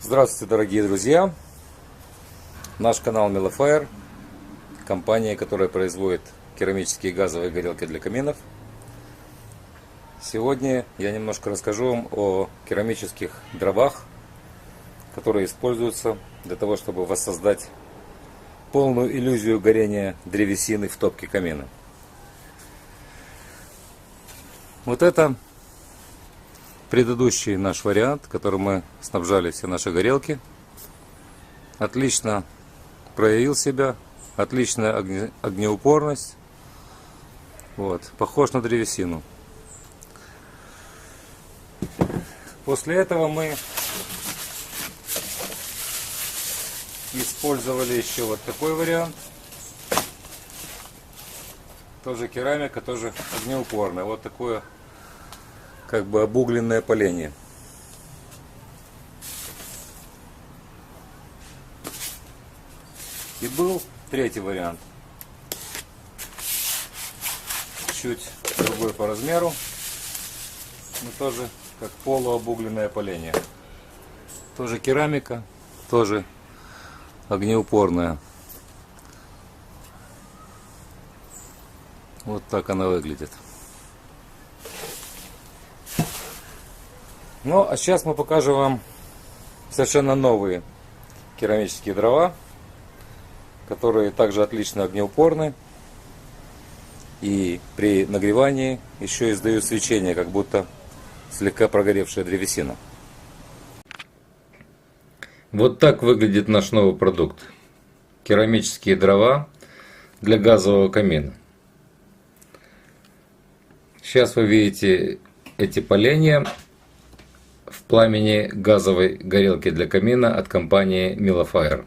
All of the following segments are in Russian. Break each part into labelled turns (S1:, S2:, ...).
S1: Здравствуйте, дорогие друзья! Наш канал Melifier, компания, которая производит керамические газовые горелки для каминов. Сегодня я немножко расскажу вам о керамических дровах, которые используются для того, чтобы воссоздать полную иллюзию горения древесины в топке камина. Вот это предыдущий наш вариант, которым мы снабжали все наши горелки. Отлично проявил себя, отличная огнеупорность. Вот, похож на древесину. После этого мы использовали еще вот такой вариант. Тоже керамика, тоже огнеупорная. Вот такое как бы обугленное поленье. И был третий вариант. Чуть другой по размеру, но тоже как полуобугленное поленье. Тоже керамика, тоже огнеупорная. Вот так она выглядит. Ну, а сейчас мы покажем вам совершенно новые керамические дрова, которые также отлично огнеупорны и при нагревании еще издают свечение, как будто слегка прогоревшая древесина. Вот так выглядит наш новый продукт. Керамические дрова для газового камина. Сейчас вы видите эти поленья в пламени газовой горелки для камина от компании Melifier.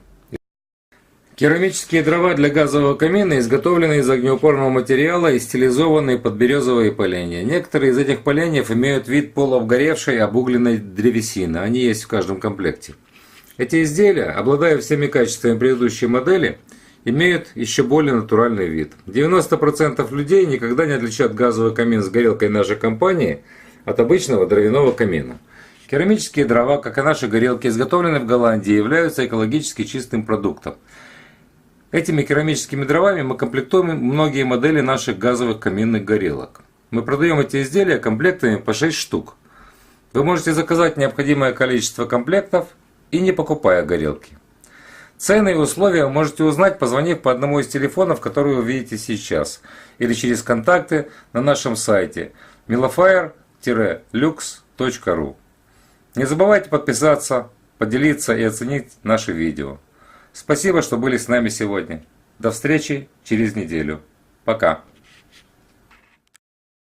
S1: Керамические дрова для газового камина изготовлены из огнеупорного материала и стилизованные под березовые поленья. Некоторые из этих поленьев имеют вид полуобгоревшей обугленной древесины. Они есть в каждом комплекте. Эти изделия, обладая всеми качествами предыдущей модели, имеют еще более натуральный вид. 90% людей никогда не отличат газовый камин с горелкой нашей компании от обычного дровяного камина. Керамические дрова, как и наши горелки, изготовленные в Голландии, являются экологически чистым продуктом. Этими керамическими дровами мы комплектуем многие модели наших газовых каминных горелок. Мы продаем эти изделия комплектами по 6 штук. Вы можете заказать необходимое количество комплектов и не покупая горелки. Цены и условия вы можете узнать, позвонив по одному из телефонов, которые вы видите сейчас, или через контакты на нашем сайте melifier-lux.ru. Не забывайте подписаться, поделиться и оценить наши видео. Спасибо, что были с нами сегодня. До встречи через неделю. Пока.